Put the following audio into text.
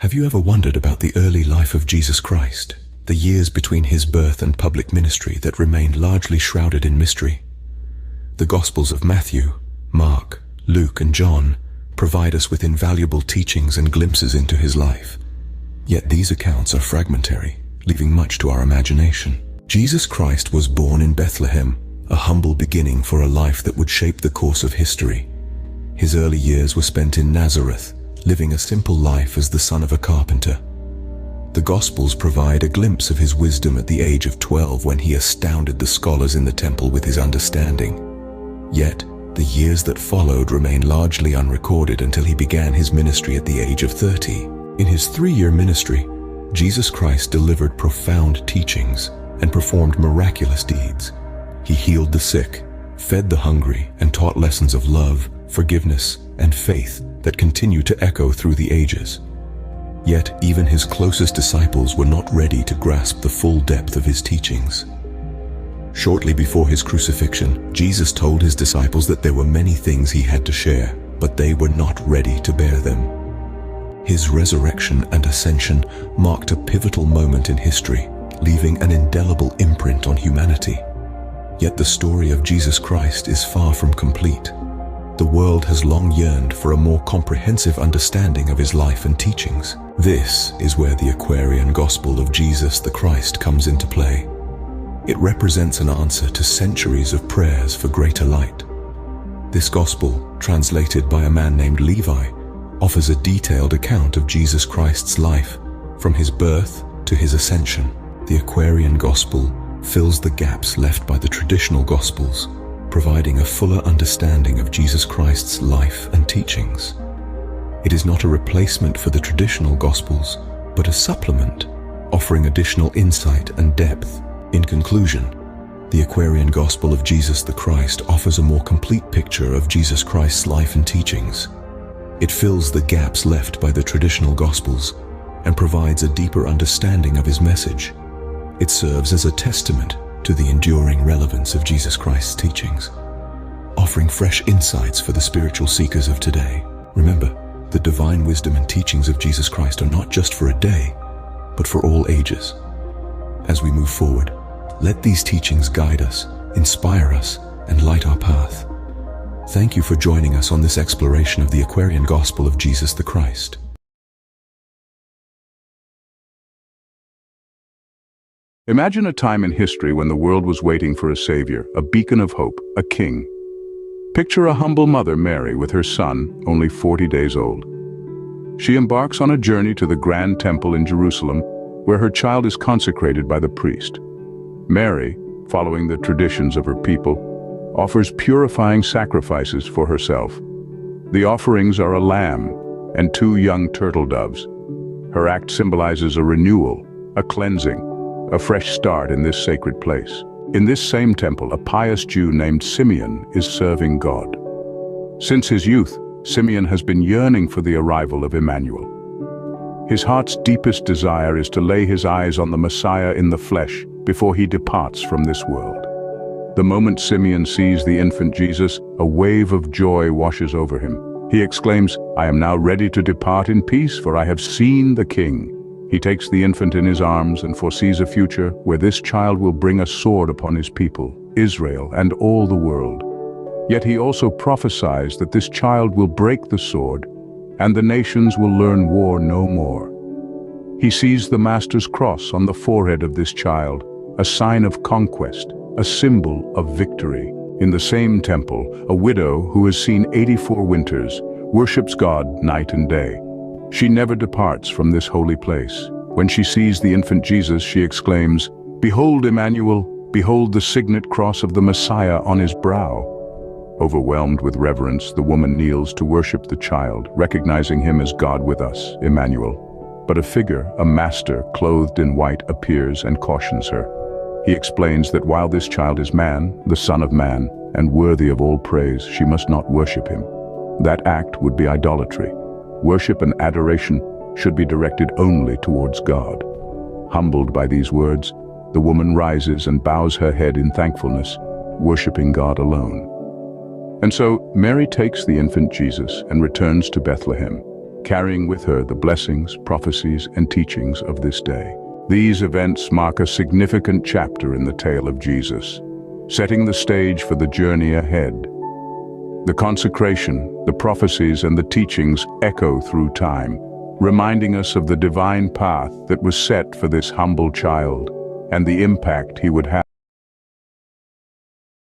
Have you ever wondered about the early life of Jesus Christ, the years between his birth and public ministry that remained largely shrouded in mystery? The Gospels of Matthew, Mark, Luke, and John provide us with invaluable teachings and glimpses into his life. Yet these accounts are fragmentary, leaving much to our imagination. Jesus Christ was born in Bethlehem, a humble beginning for a life that would shape the course of history. His early years were spent in Nazareth, living a simple life as the son of a carpenter. The Gospels provide a glimpse of his wisdom at the age of 12 when he astounded the scholars in the temple with his understanding. Yet, the years that followed remain largely unrecorded until he began his ministry at the age of 30. In his 3-year ministry, Jesus Christ delivered profound teachings and performed miraculous deeds. He healed the sick, fed the hungry, and taught lessons of love, forgiveness, and faith that continue to echo through the ages. Yet, even his closest disciples were not ready to grasp the full depth of his teachings. Shortly before his crucifixion, Jesus told his disciples that there were many things he had to share, but they were not ready to bear them. His resurrection and ascension marked a pivotal moment in history, leaving an indelible imprint on humanity. Yet the story of Jesus Christ is far from complete. The world has long yearned for a more comprehensive understanding of his life and teachings. This is where the Aquarian Gospel of Jesus the Christ comes into play. It represents an answer to centuries of prayers for greater light. This Gospel, translated by a man named Levi, offers a detailed account of Jesus Christ's life, from his birth to his ascension. The Aquarian Gospel fills the gaps left by the traditional Gospels, providing a fuller understanding of Jesus Christ's life and teachings. It is not a replacement for the traditional Gospels, but a supplement, offering additional insight and depth. In conclusion, the Aquarian Gospel of Jesus the Christ offers a more complete picture of Jesus Christ's life and teachings. It fills the gaps left by the traditional Gospels and provides a deeper understanding of his message. It serves as a testament to the enduring relevance of Jesus Christ's teachings, offering fresh insights for the spiritual seekers of today. Remember, the divine wisdom and teachings of Jesus Christ are not just for a day, but for all ages. As we move forward, let these teachings guide us, inspire us, and light our path. Thank you for joining us on this exploration of the Aquarian Gospel of Jesus the Christ. Imagine a time in history when the world was waiting for a savior, a beacon of hope, a king. Picture a humble mother, Mary, with her son, only 40 days old. She embarks on a journey to the grand temple in Jerusalem, where her child is consecrated by the priest. Mary, following the traditions of her people, offers purifying sacrifices for herself. The offerings are a lamb and 2 young turtle doves. Her act symbolizes a renewal, a cleansing, a fresh start in this sacred place. In this same temple, a pious Jew named Simeon is serving God. Since his youth, Simeon has been yearning for the arrival of Immanuel. His heart's deepest desire is to lay his eyes on the Messiah in the flesh before he departs from this world. The moment Simeon sees the infant Jesus, a wave of joy washes over him. He exclaims, "I am now ready to depart in peace, for I have seen the King." He takes the infant in his arms and foresees a future where this child will bring a sword upon his people, Israel, and all the world. Yet he also prophesies that this child will break the sword, and the nations will learn war no more. He sees the Master's cross on the forehead of this child, a sign of conquest, a symbol of victory. In the same temple, a widow who has seen 84 winters worships God night and day. She never departs from this holy place. When she sees the infant Jesus, she exclaims, "Behold Immanuel, behold the signet cross of the Messiah on his brow." Overwhelmed with reverence, the woman kneels to worship the child, recognizing him as God with us, Immanuel. But a figure, a master, clothed in white, appears and cautions her. He explains that while this child is man, the Son of Man, and worthy of all praise, she must not worship him. That act would be idolatry. Worship and adoration should be directed only towards God. Humbled by these words, the woman rises and bows her head in thankfulness, worshiping God alone. And so Mary takes the infant Jesus and returns to Bethlehem. carrying with her the blessings, prophecies, and teachings of this day. These events mark a significant chapter in the tale of Jesus, setting the stage for the journey ahead. The consecration, the prophecies, and the teachings echo through time, reminding us of the divine path that was set for this humble child and the impact he would have